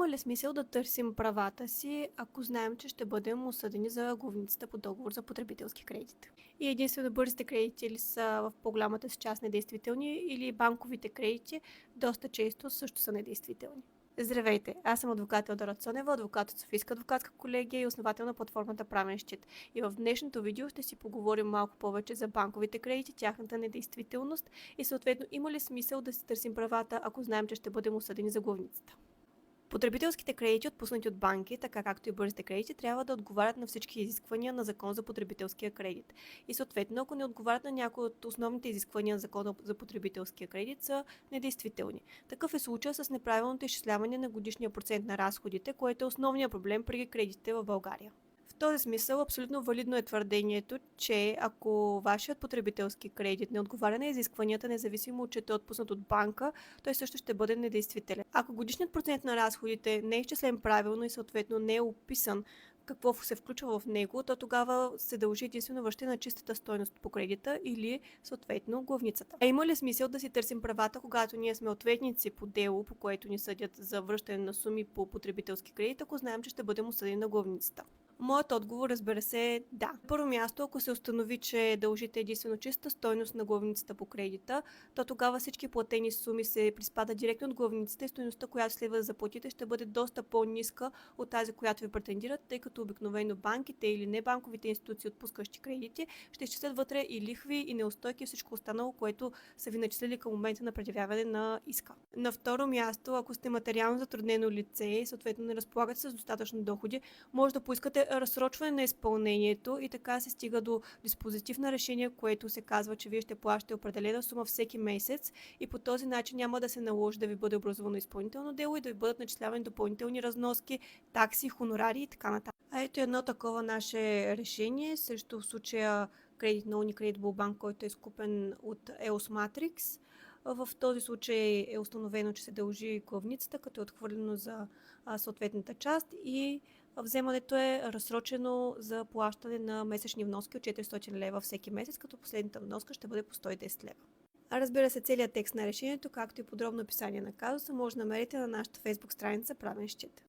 Има ли смисъл да търсим правата си, ако знаем, че ще бъдем осъдени за главницата по договор за потребителски кредит? И единствено бързите кредити ли са в по-голямата си част недействителни или банковите кредити доста често също са недействителни? Здравейте, аз съм адвокат Елдора Цонева, адвокат от Софийска адвокатска колегия и основател на платформата Правен щит. И в днешното видео ще си поговорим малко повече за банковите кредити, тяхната недействителност и съответно има ли смисъл да си търсим правата, ако знаем, че ще бъдем осъдени за главницата. Потребителските кредити, отпуснати от банки, така както и бързите кредити, трябва да отговарят на всички изисквания на Закон за потребителския кредит. И съответно, ако не отговарят на някои от основните изисквания на Закона за потребителския кредит, са недействителни. Такъв е случай с неправилното изчисляване на годишния процент на разходите, което е основният проблем при кредитите в България. В този смисъл абсолютно валидно е твърдението, че ако вашият потребителски кредит не отговаря на изискванията, независимо от че е отпуснат от банка, той също ще бъде недействителен. Ако годишният процент на разходите не е изчислен правилно и съответно не е описан какво се включва в него, то тогава се дължи единствено връщане на чистата стойност по кредита или съответно главницата. А има ли смисъл да си търсим правата, когато ние сме ответници по дело, по което ни съдят за връщане на суми по потребителски кредит, ако знаем, че ще бъдем осъдени на главницата? Моят отговор, разбира се, е да. Първо място, ако се установи, че дължите единствено чиста стойност на главницата по кредита, то тогава всички платени суми се приспадат директно от главницата и стойността, която следва да заплатите, ще бъде доста по-ниска от тази, която ви претендират, тъй като обикновено банките или небанковите институции, отпускащи кредити, ще изчислят вътре и лихви, и неустойки, и всичко останало, което са ви начислили към момента на предявяване на иска. На второ място, ако сте материално затруднено лице и съответно не разполагате с достатъчно доходи, може да поискате разсрочване на изпълнението и така се стига до диспозитив на решение, което се казва, че вие ще плащате определена сума всеки месец и по този начин няма да се наложи да ви бъде образувано изпълнително дело и да ви бъдат начислявани допълнителни разноски, такси, хонорари и така нататък. А ето едно такова наше решение, също в случая кредит на Unicredit Bank, който е изкупен от EOS Matrix. В този случай е установено, че се дължи главницата, като е отхвърлено за съответната част и вземането е разсрочено за плащане на месечни вноски от 400 лева всеки месец, като последната вноска ще бъде по 110 лева. А разбира се, целият текст на решението, както и подробно описание на казуса, може да намерите на нашата Facebook страница Правен щит.